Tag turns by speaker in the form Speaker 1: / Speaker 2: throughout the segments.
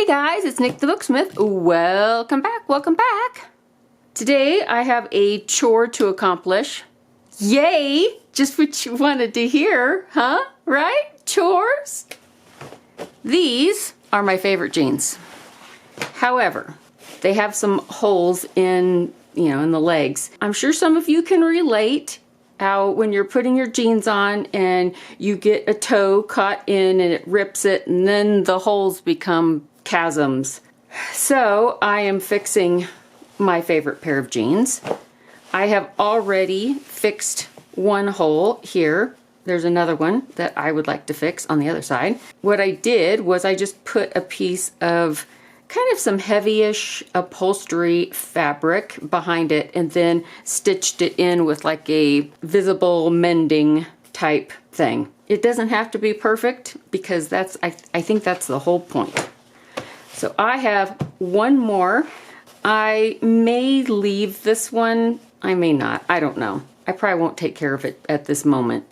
Speaker 1: Hey guys, it's Nik the Booksmith. Welcome back, welcome back. Today I have a chore to accomplish. Yay! Just what you wanted to hear, huh? Right? Chores? These are my favorite jeans. However, they have some holes in, in the legs. I'm sure some of you can relate how when you're putting your jeans on and you get a toe caught in and it rips it and then the holes become chasms. So I am fixing my favorite pair of jeans. I have already fixed one hole here. There's another one that I would like to fix on the other side. What I did was I just put a piece of kind of some heavy-ish upholstery fabric behind it and then stitched it in with like a visible mending type thing. It doesn't have to be perfect because I think that's the whole point. So I have one more. I may leave this one. I may not. I don't know. I probably won't take care of it at this moment.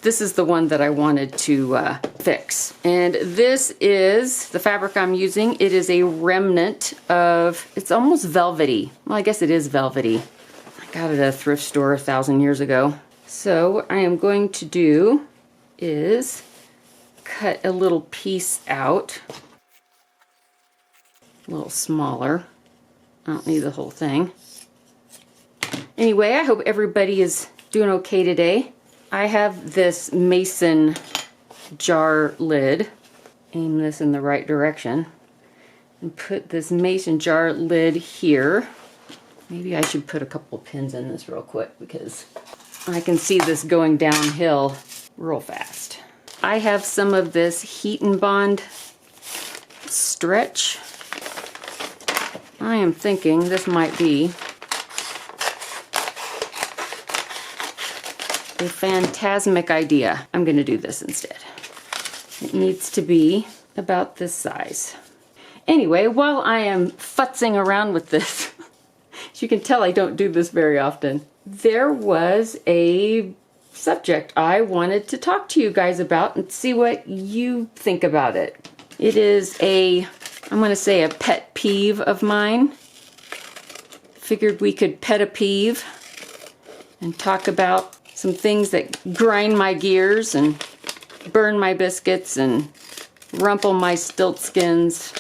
Speaker 1: This is the one that I wanted to fix. And this is the fabric I'm using. It is a remnant of, it's almost velvety. Well, I guess it is velvety. I got it at a thrift store 1,000 years ago. So what I am going to do is cut a little piece out. A little smaller. I don't need the whole thing. Anyway, I hope everybody is doing okay today. I have this mason jar lid. Aim this in the right direction. And put this mason jar lid here. Maybe I should put a couple pins in this real quick because I can see this going downhill real fast. I have some of this Heat and Bond stretch. I am thinking this might be a phantasmic idea. I'm going to do this instead. It needs to be about this size. Anyway, while I am futzing around with this, as you can tell I don't do this very often, there was a subject I wanted to talk to you guys about and see what you think about it. It is I'm going to say a pet peeve of mine. Figured we could pet a peeve and talk about some things that grind my gears and burn my biscuits and rumple my stilt skins,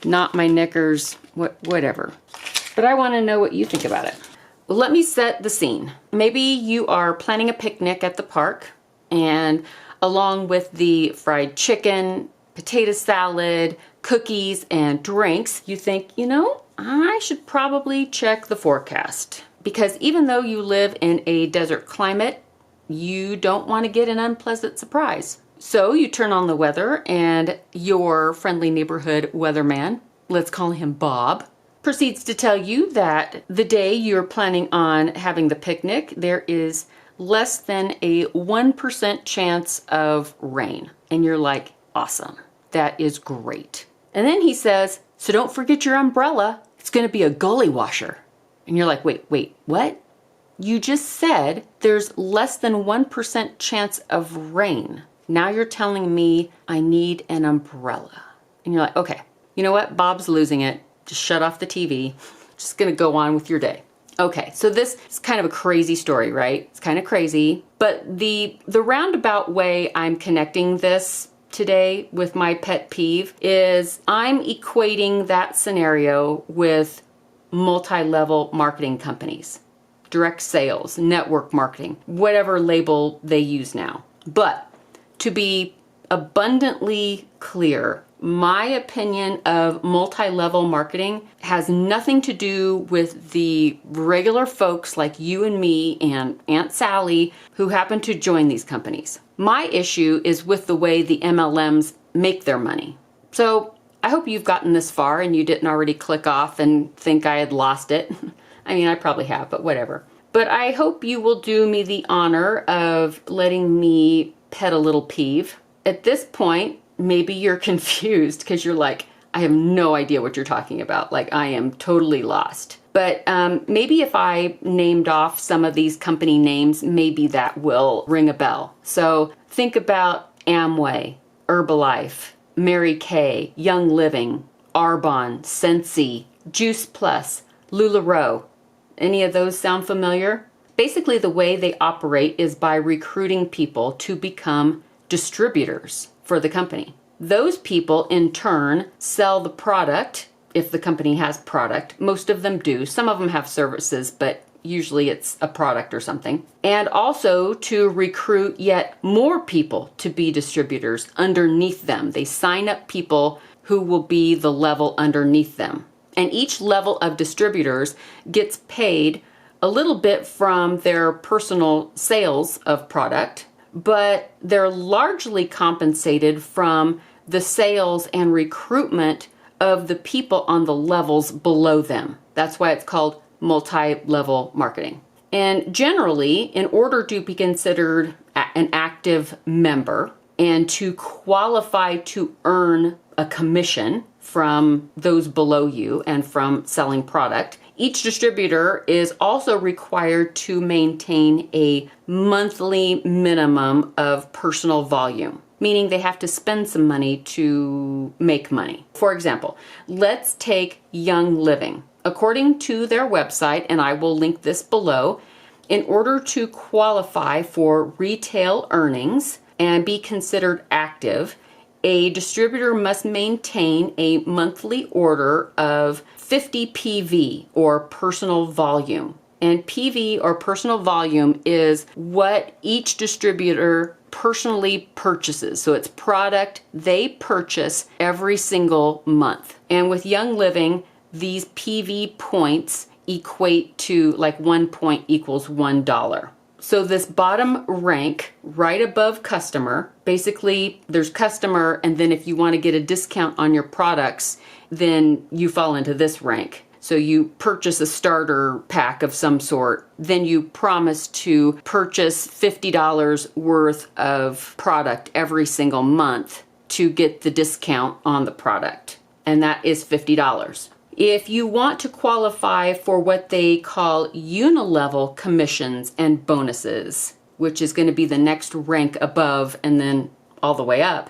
Speaker 1: knot my knickers, whatever. But I want to know what you think about it. Well, let me set the scene. Maybe you are planning a picnic at the park, and along with the fried chicken, potato salad, cookies, and drinks, you think, I should probably check the forecast. Because even though you live in a desert climate, you don't want to get an unpleasant surprise. So you turn on the weather and your friendly neighborhood weatherman, let's call him Bob, proceeds to tell you that the day you're planning on having the picnic, there is less than a 1% chance of rain. And you're like, awesome, that is great. And then he says, so don't forget your umbrella. It's going to be a gully washer. And you're like, wait, what? You just said there's less than 1% chance of rain. Now you're telling me I need an umbrella. And you're like, okay, you know what? Bob's losing it. Just shut off the TV. Just gonna go on with your day. Okay, so this is kind of a crazy story, right? It's kind of crazy. But the roundabout way I'm connecting this today with my pet peeve is I'm equating that scenario with multi-level marketing companies, direct sales, network marketing, whatever label they use now. But to be abundantly clear, my opinion of multi-level marketing has nothing to do with the regular folks like you and me and Aunt Sally who happen to join these companies. My issue is with the way the MLMs make their money. So I hope you've gotten this far and you didn't already click off and think I had lost it. I mean, I probably have, but whatever. But I hope you will do me the honor of letting me pet a little peeve. At this point, maybe you're confused because you're like, I have no idea what you're talking about. Like, I am totally lost. But maybe if I named off some of these company names, maybe that will ring a bell. So think about Amway, Herbalife, Mary Kay, Young Living, Arbonne, Scentsy, Juice Plus, LuLaRoe. Any of those sound familiar? Basically, the way they operate is by recruiting people to become distributors for the company. Those people, in turn, sell the product, if the company has product. Most of them do. Some of them have services, but usually it's a product or something. And also to recruit yet more people to be distributors underneath them. They sign up people who will be the level underneath them. And each level of distributors gets paid a little bit from their personal sales of product, but they're largely compensated from the sales and recruitment of the people on the levels below them. That's why it's called multi-level marketing. And generally, in order to be considered an active member and to qualify to earn a commission from those below you and from selling product, each distributor is also required to maintain a monthly minimum of personal volume, meaning they have to spend some money to make money. For example, let's take Young Living. According to their website, and I will link this below, in order to qualify for retail earnings and be considered active, a distributor must maintain a monthly order of 50 PV, or personal volume. And PV, or personal volume, is what each distributor personally purchases. So it's product they purchase every single month. And with Young Living, these PV points equate to, like, 1 point equals $1. So this bottom rank right above customer, basically there's customer, and then if you want to get a discount on your products, then you fall into this rank. So you purchase a starter pack of some sort, then you promise to purchase $50 worth of product every single month to get the discount on the product. And that is $50. If you want to qualify for what they call unilevel commissions and bonuses, which is going to be the next rank above and then all the way up,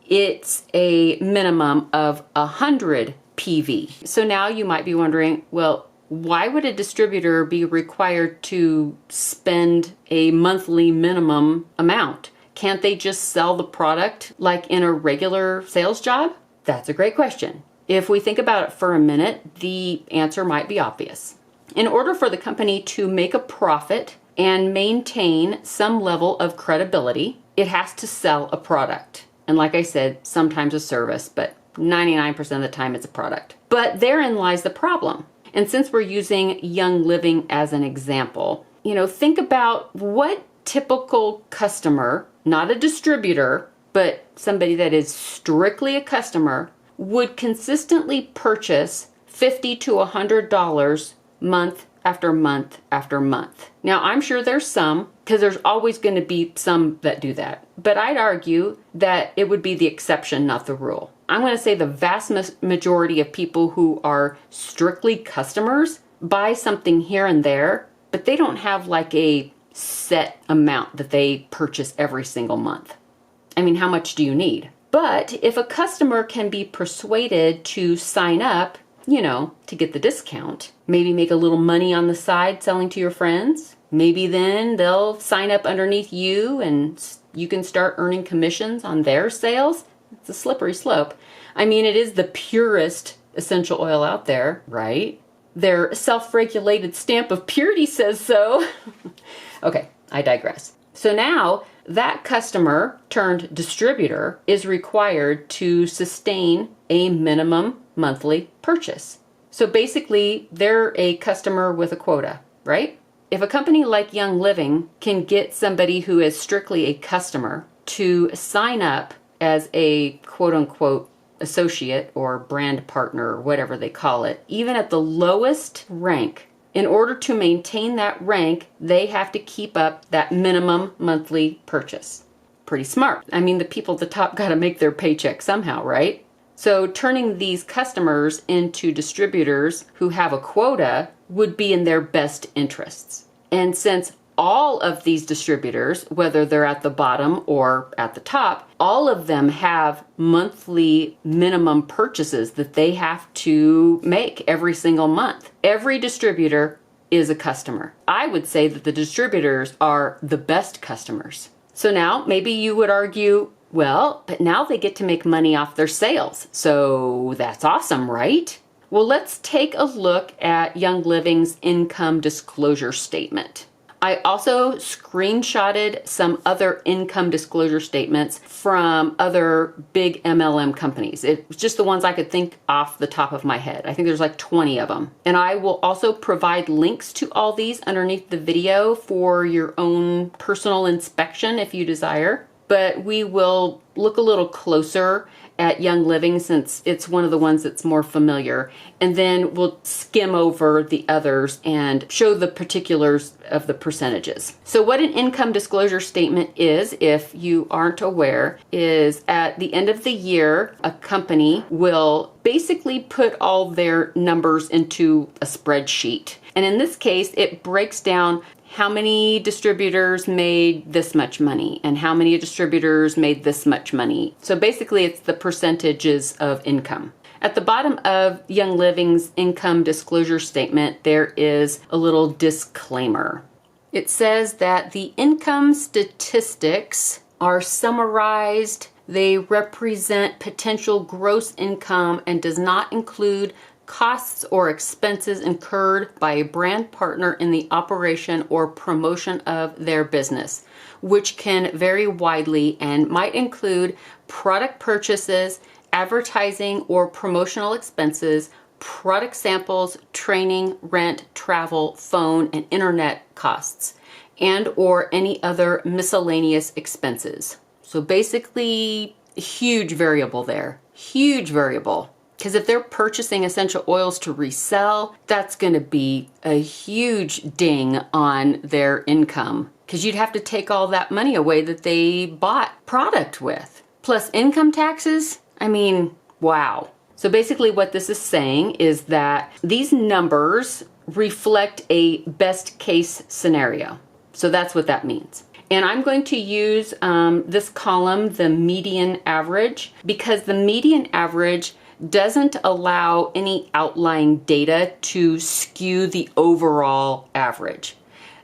Speaker 1: it's a minimum of 100 PV. So now you might be wondering, well, why would a distributor be required to spend a monthly minimum amount? Can't they just sell the product like in a regular sales job? That's a great question. If we think about it for a minute, the answer might be obvious. In order for the company to make a profit and maintain some level of credibility, it has to sell a product. And like I said, sometimes a service, but 99% of the time it's a product. But therein lies the problem. And since we're using Young Living as an example, think about what typical customer, not a distributor, but somebody that is strictly a customer, would consistently purchase $50 to $100 month after month after month. Now, I'm sure there's some, because there's always going to be some that do that. But I'd argue that it would be the exception, not the rule. I'm going to say the vast majority of people who are strictly customers buy something here and there, but they don't have like a set amount that they purchase every single month. I mean, how much do you need? But if a customer can be persuaded to sign up, to get the discount, maybe make a little money on the side selling to your friends, maybe then they'll sign up underneath you and you can start earning commissions on their sales. It's a slippery slope. I mean, it is the purest essential oil out there, right? Their self-regulated stamp of purity says so. Okay, I digress. So now that customer turned distributor is required to sustain a minimum monthly purchase. So basically, they're a customer with a quota, right? If a company like Young Living can get somebody who is strictly a customer to sign up as a quote-unquote associate or brand partner or whatever they call it, even at the lowest rank, in order to maintain that rank, they have to keep up that minimum monthly purchase. Pretty smart. I mean, the people at the top got to make their paycheck somehow, right? So turning these customers into distributors who have a quota would be in their best interests. And since all of these distributors, whether they're at the bottom or at the top, all of them have monthly minimum purchases that they have to make every single month. Every distributor is a customer. I would say that the distributors are the best customers. So now maybe you would argue, well, but now they get to make money off their sales. So that's awesome, right? Well, let's take a look at Young Living's income disclosure statement. I also screenshotted some other income disclosure statements from other big MLM companies. It was just the ones I could think off the top of my head. I think there's like 20 of them. And I will also provide links to all these underneath the video for your own personal inspection if you desire. But we will look a little closer at Young Living since it's one of the ones that's more familiar. And then we'll skim over the others and show the particulars of the percentages. So what an income disclosure statement is, if you aren't aware, is at the end of the year, a company will basically put all their numbers into a spreadsheet. And in this case, it breaks down how many distributors made this much money and how many distributors made this much money. So basically it's the percentages of income. At the bottom of Young Living's income disclosure statement, there is a little disclaimer. It says that the income statistics are summarized. They represent potential gross income and does not include costs or expenses incurred by a brand partner in the operation or promotion of their business, which can vary widely and might include product purchases, advertising or promotional expenses, product samples, training, rent, travel, phone, and internet costs, and or any other miscellaneous expenses. So basically, a huge variable there. Huge variable. Because if they're purchasing essential oils to resell, that's going to be a huge ding on their income. Because you'd have to take all that money away that they bought product with. Plus income taxes, I mean, wow. So basically what this is saying is that these numbers reflect a best case scenario. So that's what that means. And I'm going to use this column, the median average, because the median average doesn't allow any outlying data to skew the overall average.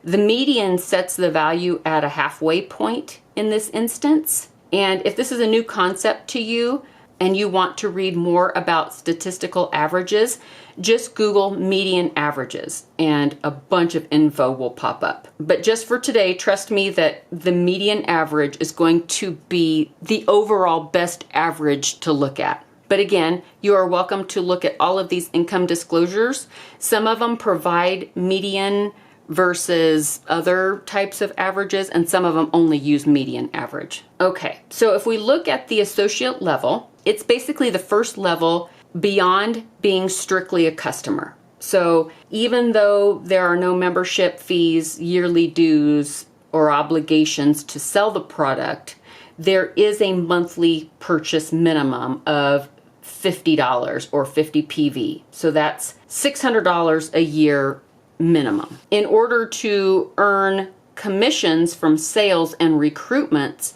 Speaker 1: The median sets the value at a halfway point in this instance. And if this is a new concept to you and you want to read more about statistical averages, just Google median averages and a bunch of info will pop up. But just for today, trust me that the median average is going to be the overall best average to look at. But again, you are welcome to look at all of these income disclosures. Some of them provide median versus other types of averages, and some of them only use median average. Okay, so if we look at the associate level, it's basically the first level beyond being strictly a customer. So even though there are no membership fees, yearly dues, or obligations to sell the product, there is a monthly purchase minimum of $50 or 50 PV. So that's $600 a year minimum. In order to earn commissions from sales and recruitments,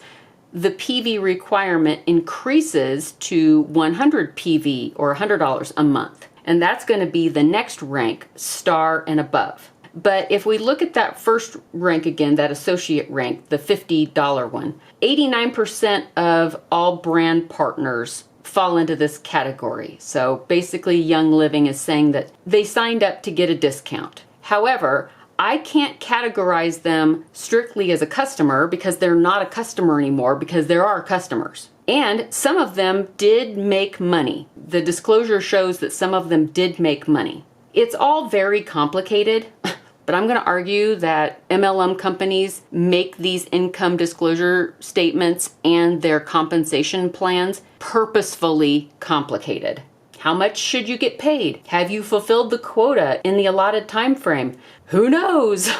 Speaker 1: the PV requirement increases to 100 PV or $100 a month. And that's going to be the next rank, star and above. But if we look at that first rank again, that associate rank, the $50 one, 89% of all brand partners fall into this category. So basically Young Living is saying that they signed up to get a discount. However, I can't categorize them strictly as a customer because they're not a customer anymore, because there are customers. And some of them did make money. The disclosure shows that some of them did make money. It's all very complicated, but I'm going to argue that MLM companies make these income disclosure statements and their compensation plans purposefully complicated. How much should you get paid? Have you fulfilled the quota in the allotted time frame? Who knows?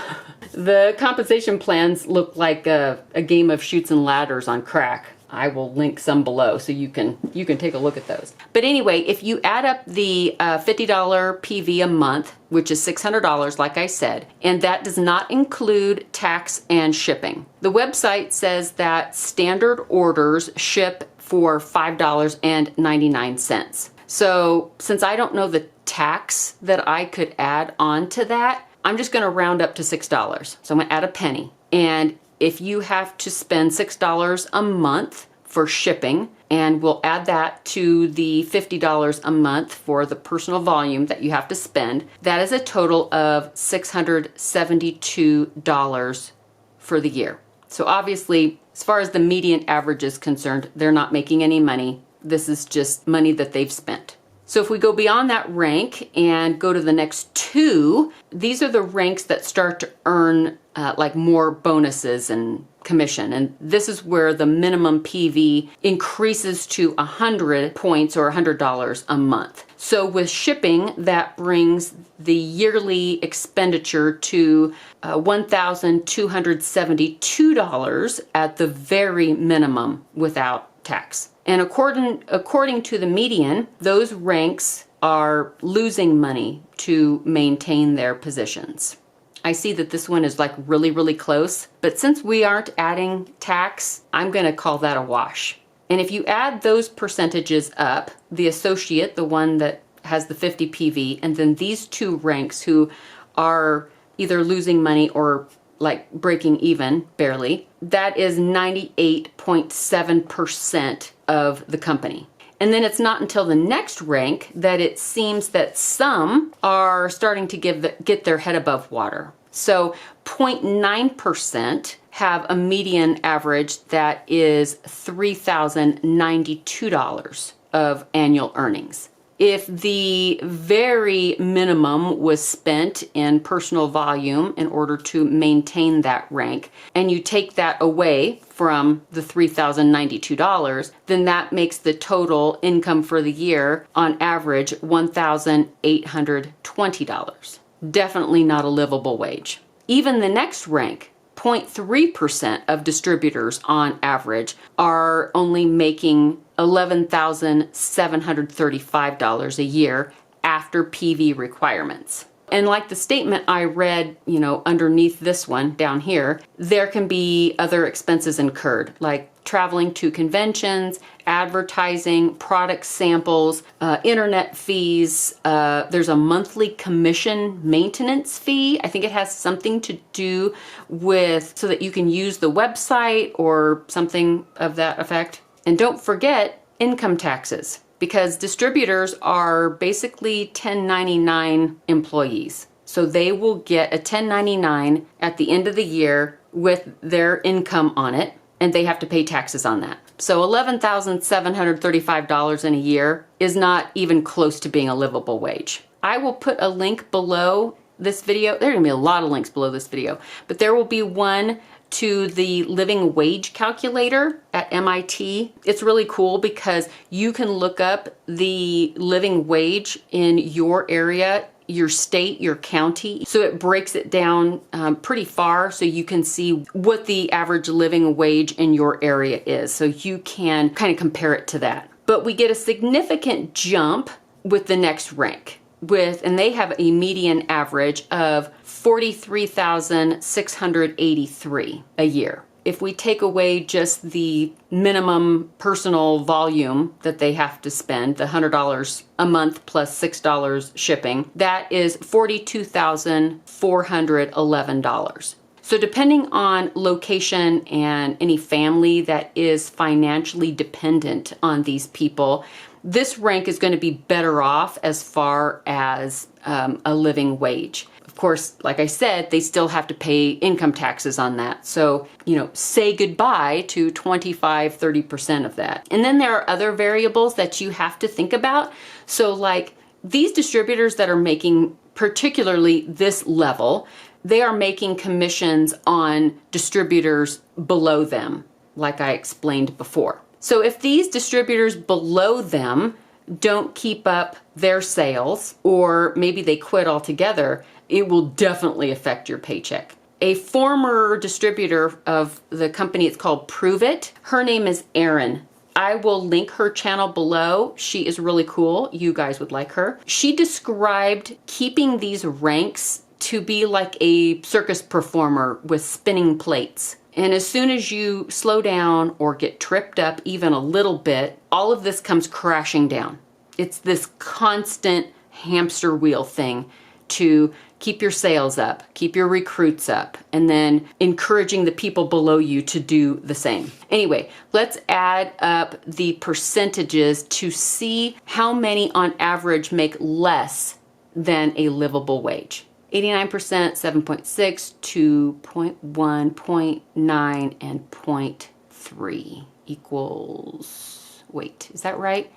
Speaker 1: The compensation plans look like a game of chutes and ladders on crack. I will link some below so you can take a look at those. But anyway, if you add up the $50 PV a month, which is $600, like I said, and that does not include tax and shipping. The website says that standard orders ship for $5.99. So since I don't know the tax that I could add on to that, I'm just going to round up to $6. So I'm going to add a penny. And if you have to spend $6 a month for shipping, and we'll add that to the $50 a month for the personal volume that you have to spend, that is a total of $672 for the year. So obviously, as far as the median average is concerned, they're not making any money. This is just money that they've spent. So if we go beyond that rank and go to the next two, these are the ranks that start to earn like more bonuses and commission. And this is where the minimum PV increases to 100 points or $100 a month. So with shipping, that brings the yearly expenditure to $1,272 at the very minimum without tax. And according to the median, those ranks are losing money to maintain their positions. I see that this one is like really, really close, but since we aren't adding tax, I'm going to call that a wash. And if you add those percentages up, the associate, the one that has the 50 PV, and then these two ranks who are either losing money or like breaking even, barely, that is 98.7% of the company. And then it's not until the next rank that it seems that some are starting to get their head above water. So 0.9% have a median average that is $3,092 of annual earnings. If the very minimum was spent in personal volume in order to maintain that rank, and you take that away from the $3,092, then that makes the total income for the year on average $1,820. Definitely not a livable wage. Even the next rank, 0.3% of distributors on average are only making $11,735 a year after PV requirements. And like the statement I read, underneath this one down here, there can be other expenses incurred, like traveling to conventions, advertising, product samples, internet fees. There's a monthly commission maintenance fee. I think it has something to do with so that you can use the website or something of that effect. And don't forget income taxes, because distributors are basically 1099 employees. So they will get a 1099 at the end of the year with their income on it, and they have to pay taxes on that. So $11,735 in a year is not even close to being a livable wage. I will put a link below this video. There are gonna be a lot of links below this video, but there will be one to the living wage calculator at MIT. It's really cool because you can look up the living wage in your area, your state, your county. So it breaks it down pretty far so you can see what the average living wage in your area is. So you can kind of compare it to that. But we get a significant jump with the next rank. And they have a median average of $43,683 a year. If we take away just the minimum personal volume that they have to spend, the $100 a month plus $6 shipping, that is $42,411. So depending on location and any family that is financially dependent on these people, this rank is going to be better off as far as a living wage. Of course, like I said, they still have to pay income taxes on that. So, say goodbye to 25-30% of that. And then there are other variables that you have to think about. So like these distributors that are making particularly this level, they are making commissions on distributors below them, like I explained before. So if these distributors below them don't keep up their sales, or maybe they quit altogether, it will definitely affect your paycheck. a former distributor of the company. It's called Prove It. Her name is Erin. I will link her channel below. She is really cool. You guys would like her. She described keeping these ranks to be like a circus performer with spinning plates. And as soon as you slow down or get tripped up even a little bit, all of this comes crashing down. It's this constant hamster wheel thing to keep your sales up, keep your recruits up, and then encouraging the people below you to do the same. Anyway, let's add up the percentages to see how many on average make less than a livable wage. 89%, 7.6, 2.1, 0.9, and 0.3 equals, wait, is that right?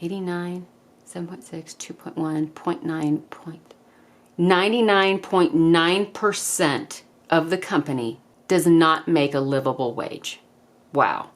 Speaker 1: 89, 7.6, 2.1, 0.9, 99.9% of the company does not make a livable wage. Wow.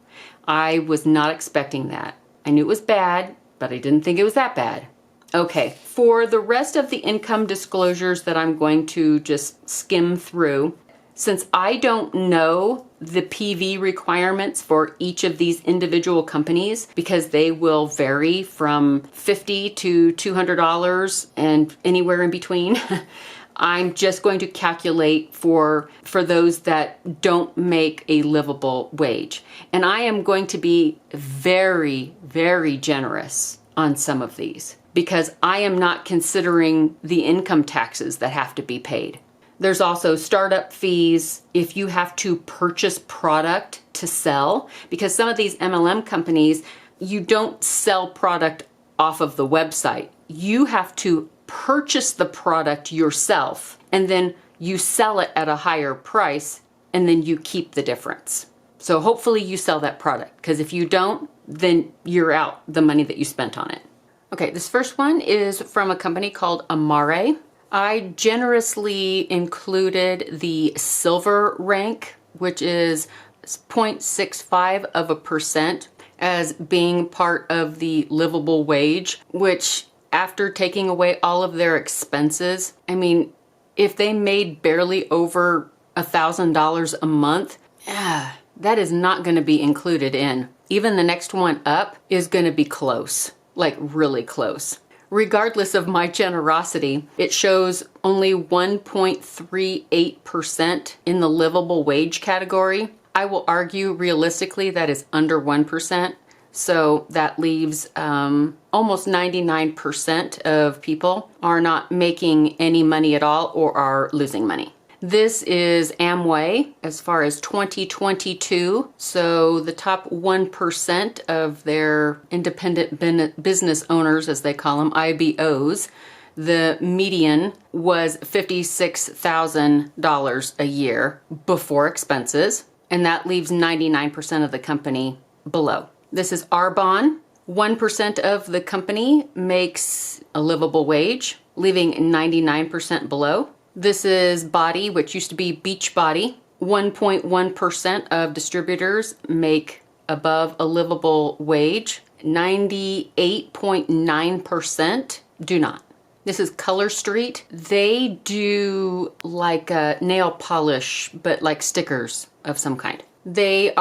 Speaker 1: I was not expecting that. I knew it was bad, but I didn't think it was that bad. Okay, for the rest of the income disclosures that I'm going to just skim through, since I don't know the PV requirements for each of these individual companies, because they will vary from $50 to $200 and anywhere in between, I'm just going to calculate for those that don't make a livable wage. And I am going to be very, very generous on some of these, because I am not considering the income taxes that have to be paid. There's also startup fees if you have to purchase product to sell, because some of these MLM companies, you don't sell product off of the website. You have to purchase the product yourself, and then you sell it at a higher price, and then you keep the difference. So hopefully you sell that product, because if you don't, then you're out the money that you spent on it. Okay, this first one is from a company called Amare. I generously included the silver rank, which is 0.65%, as being part of the livable wage, which after taking away all of their expenses, I mean, if they made barely over $1,000 a month, that is not going to be included in. Even the next one up is going to be close, like really close. Regardless of my generosity, it shows only 1.38% in the livable wage category. I will argue realistically that is under 1%. So that leaves almost 99% of people are not making any money at all or are losing money. This is Amway as far as 2022. So the top 1% of their independent business owners, as they call them, IBOs, the median was $56,000 a year before expenses. And that leaves 99% of the company below. This is Arbonne. 1% of the company makes a livable wage, leaving 99% below. This is Body, which used to be Beachbody. 1.1% of distributors make above a livable wage. 98.9% do not. This is Color Street. They do like a nail polish, but like stickers of some kind. They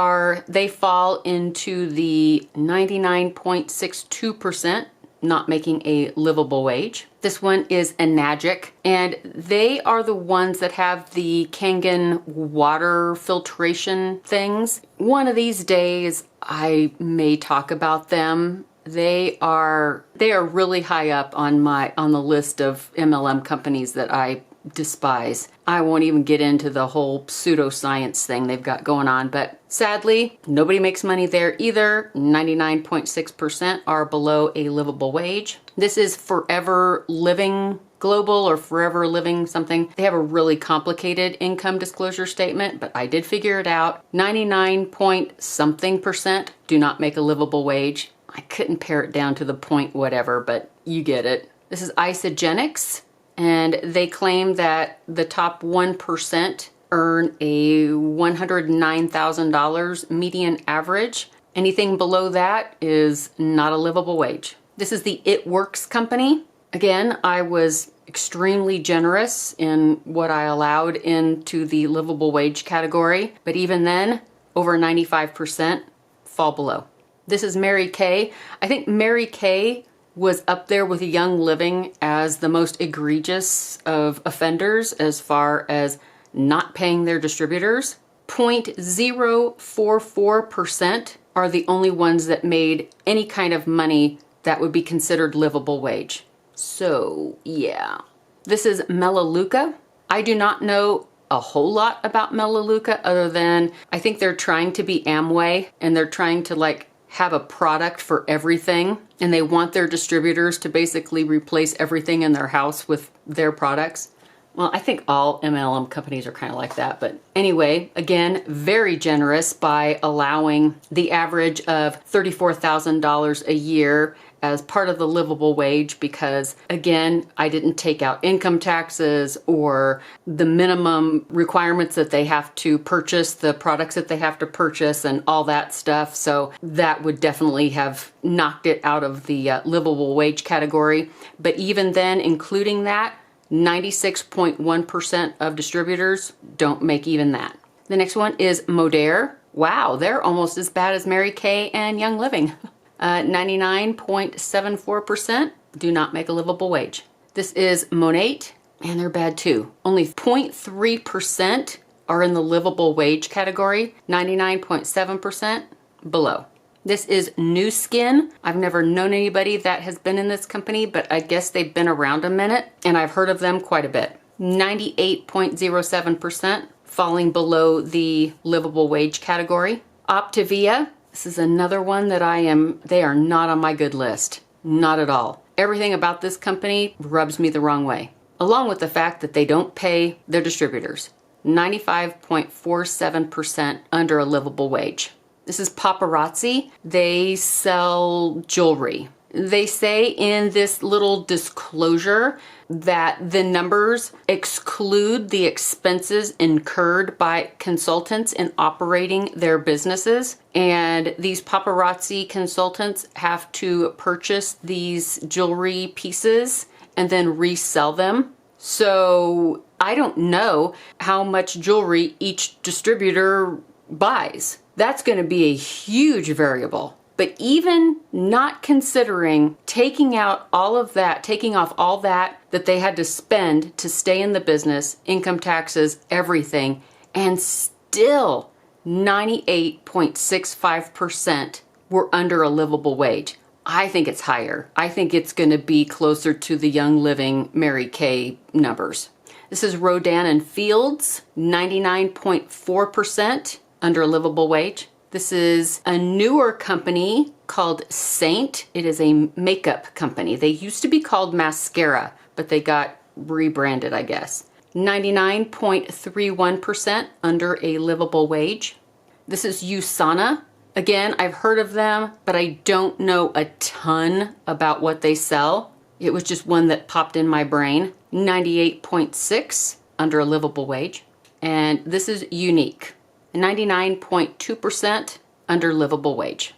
Speaker 1: fall into the 99.62%, not making a livable wage. This one is Enagic, and they are the ones that have the Kangen water filtration things. One of these days, I may talk about them. They are really high up on the list of MLM companies that I despise. I won't even get into the whole pseudoscience thing they've got going on, but sadly, nobody makes money there either. 99.6% are below a livable wage. This is Forever Living Global or Forever Living something. They have a really complicated income disclosure statement, but I did figure it out. 99.something% do not make a livable wage. I couldn't pare it down to the point whatever, but you get it. This is Isogenics. And they claim that the top 1% earn a $109,000 median average. Anything below that is not a livable wage. This is the It Works company. Again, I was extremely generous in what I allowed into the livable wage category, but even then, over 95% fall below. This is Mary Kay. I think Mary Kay was up there with Young Living as the most egregious of offenders as far as not paying their distributors. 0.044% are the only ones that made any kind of money that would be considered livable wage. So yeah, this is Melaleuca. I do not know a whole lot about Melaleuca other than I think they're trying to be Amway and they're trying to like have a product for everything, and they want their distributors to basically replace everything in their house with their products. Well, I think all MLM companies are kind of like that. But anyway, again, very generous by allowing the average of $34,000 a year as part of the livable wage because, again, I didn't take out income taxes or the minimum requirements that they have to purchase, the products that they have to purchase and all that stuff. So that would definitely have knocked it out of the livable wage category. But even then, including that, 96.1% of distributors don't make even that. The next one is Modere. Wow, they're almost as bad as Mary Kay and Young Living. 99.74% do not make a livable wage. This is Monate, and they're bad too. Only 0.3% are in the livable wage category, 99.7% below. This is New Skin. I've never known anybody that has been in this company, but I guess they've been around a minute, and I've heard of them quite a bit. 98.07% falling below the livable wage category. Optavia. This is another one that they are not on my good list. Not at all. Everything about this company rubs me the wrong way. Along with the fact that they don't pay their distributors. 95.47% under a livable wage. This is Paparazzi. They sell jewelry. They say in this little disclosure that the numbers exclude the expenses incurred by consultants in operating their businesses. And these paparazzi consultants have to purchase these jewelry pieces and then resell them. So I don't know how much jewelry each distributor buys. That's going to be a huge variable. But even not considering taking out all of that, taking off all that they had to spend to stay in the business, income taxes, everything, and still 98.65% were under a livable wage. I think it's higher. I think it's going to be closer to the Young Living Mary Kay numbers. This is Rodan and Fields, 99.4% under a livable wage. This is a newer company called Saint. It is a makeup company. They used to be called Mascara, but they got rebranded, I guess. 99.31% under a livable wage. This is USANA. Again, I've heard of them, but I don't know a ton about what they sell. It was just one that popped in my brain. 98.6 under a livable wage. And this is Unique. 99.2% under livable wage.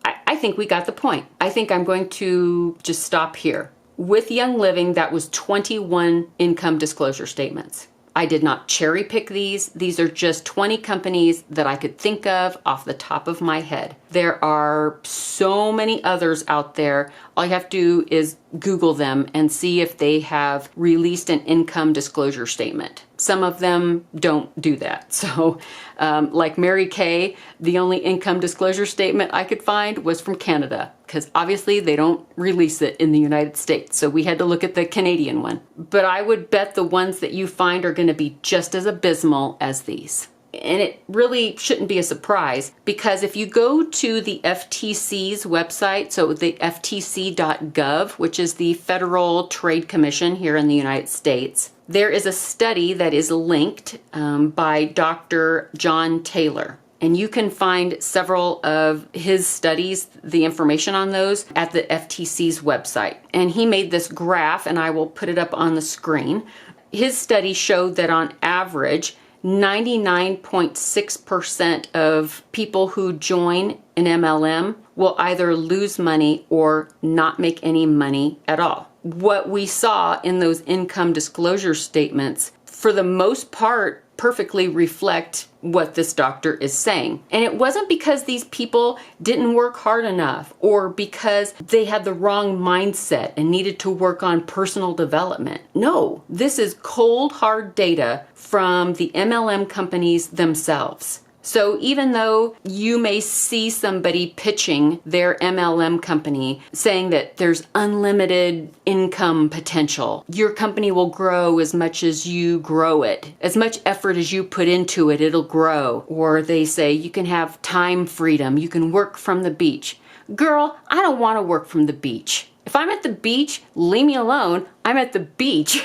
Speaker 1: I think we got the point. I think I'm going to just stop here. With Young Living, that was 21 income disclosure statements. I did not cherry pick these. These are just 20 companies that I could think of off the top of my head. There are so many others out there. All you have to do is Google them and see if they have released an income disclosure statement. Some of them don't do that. So like Mary Kay, the only income disclosure statement I could find was from Canada, because obviously they don't release it in the United States. So we had to look at the Canadian one. But I would bet the ones that you find are going to be just as abysmal as these. And it really shouldn't be a surprise, because if you go to the FTC's website, so the ftc.gov, which is the Federal Trade Commission here in the United States, there is a study that is linked by Dr. John Taylor. And you can find several of his studies, the information on those, at the FTC's website. And he made this graph, and I will put it up on the screen. His study showed that on average, 99.6% of people who join an MLM will either lose money or not make any money at all. what we saw in those income disclosure statements, for the most part, perfectly reflect what this doctor is saying. And it wasn't because these people didn't work hard enough or because they had the wrong mindset and needed to work on personal development. No, this is cold, hard data from the MLM companies themselves. So even though you may see somebody pitching their MLM company saying that there's unlimited income potential, your company will grow as much as you grow it. As much effort as you put into it, it'll grow. Or they say you can have time freedom, you can work from the beach. Girl, I don't want to work from the beach. If I'm at the beach, leave me alone. I'm at the beach.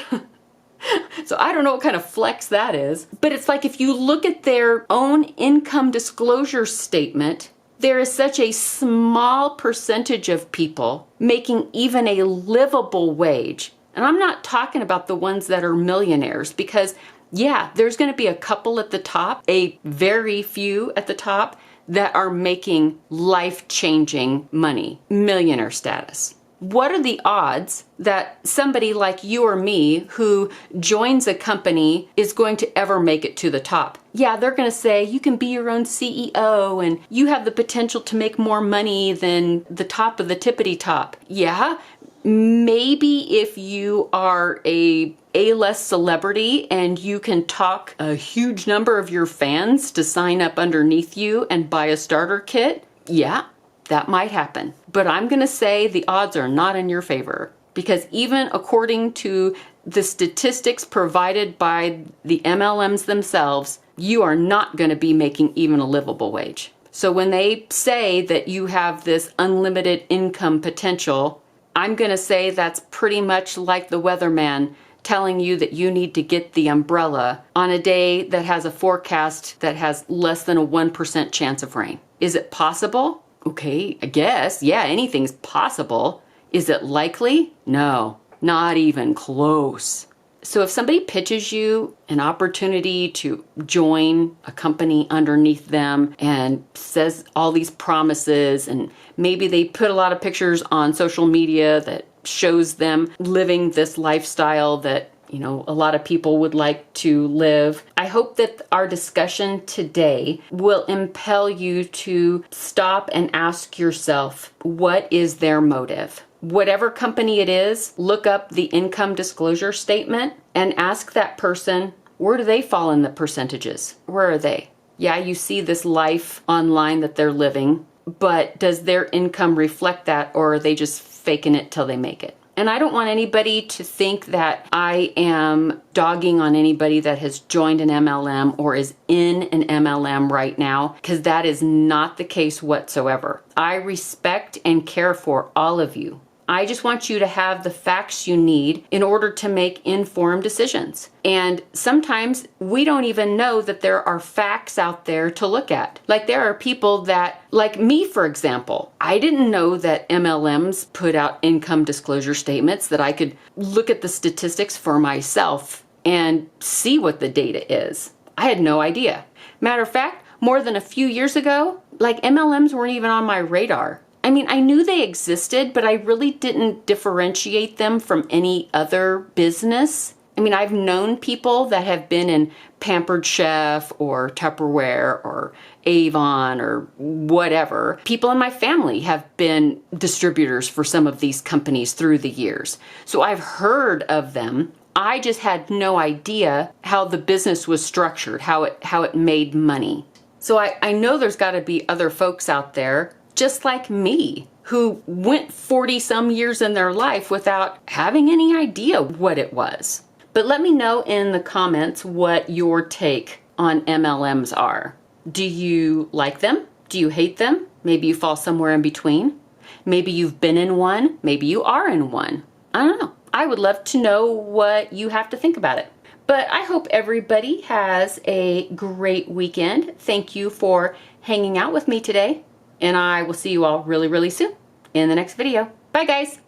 Speaker 1: So I don't know what kind of flex that is, but it's like if you look at their own income disclosure statement, there is such a small percentage of people making even a livable wage. And I'm not talking about the ones that are millionaires because, yeah, there's going to be a couple at the top, a very few at the top that are making life-changing money, millionaire status. What are the odds that somebody like you or me who joins a company is going to ever make it to the top? Yeah, they're going to say you can be your own CEO and you have the potential to make more money than the top of the tippity top. Yeah, maybe if you are a A-list celebrity and you can talk a huge number of your fans to sign up underneath you and buy a starter kit, yeah, that might happen. But I'm going to say the odds are not in your favor because even according to the statistics provided by the MLMs themselves, you are not going to be making even a livable wage. So when they say that you have this unlimited income potential, I'm going to say that's pretty much like the weatherman telling you that you need to get the umbrella on a day that has a forecast that has less than a 1% chance of rain. Is it possible? Okay, I guess, yeah, anything's possible. Is it likely? No, not even close. So if somebody pitches you an opportunity to join a company underneath them and says all these promises, and maybe they put a lot of pictures on social media that shows them living this lifestyle that, you know, a lot of people would like to live. I hope that our discussion today will impel you to stop and ask yourself, what is their motive? Whatever company it is, look up the income disclosure statement and ask that person, where do they fall in the percentages? Where are they? Yeah, you see this life online that they're living, but does their income reflect that, or are they just faking it till they make it? And I don't want anybody to think that I am dogging on anybody that has joined an MLM or is in an MLM right now, because that is not the case whatsoever. I respect and care for all of you. I just want you to have the facts you need in order to make informed decisions. And sometimes we don't even know that there are facts out there to look at. Like there are people that, like me, for example, I didn't know that MLMs put out income disclosure statements that I could look at the statistics for myself and see what the data is. I had no idea. Matter of fact, more than a few years ago, like MLMs weren't even on my radar. I mean, I knew they existed, but I really didn't differentiate them from any other business. I mean, I've known people that have been in Pampered Chef or Tupperware or Avon or whatever. People in my family have been distributors for some of these companies through the years. So I've heard of them. I just had no idea how the business was structured, how it made money. So I know there's got to be other folks out there just like me, who went 40 some years in their life without having any idea what it was. But let me know in the comments what your take on MLMs are. Do you like them? Do you hate them? Maybe you fall somewhere in between. Maybe you've been in one. Maybe you are in one. I don't know. I would love to know what you have to think about it. But I hope everybody has a great weekend. Thank you for hanging out with me today. And I will see you all really, really soon in the next video. Bye, guys.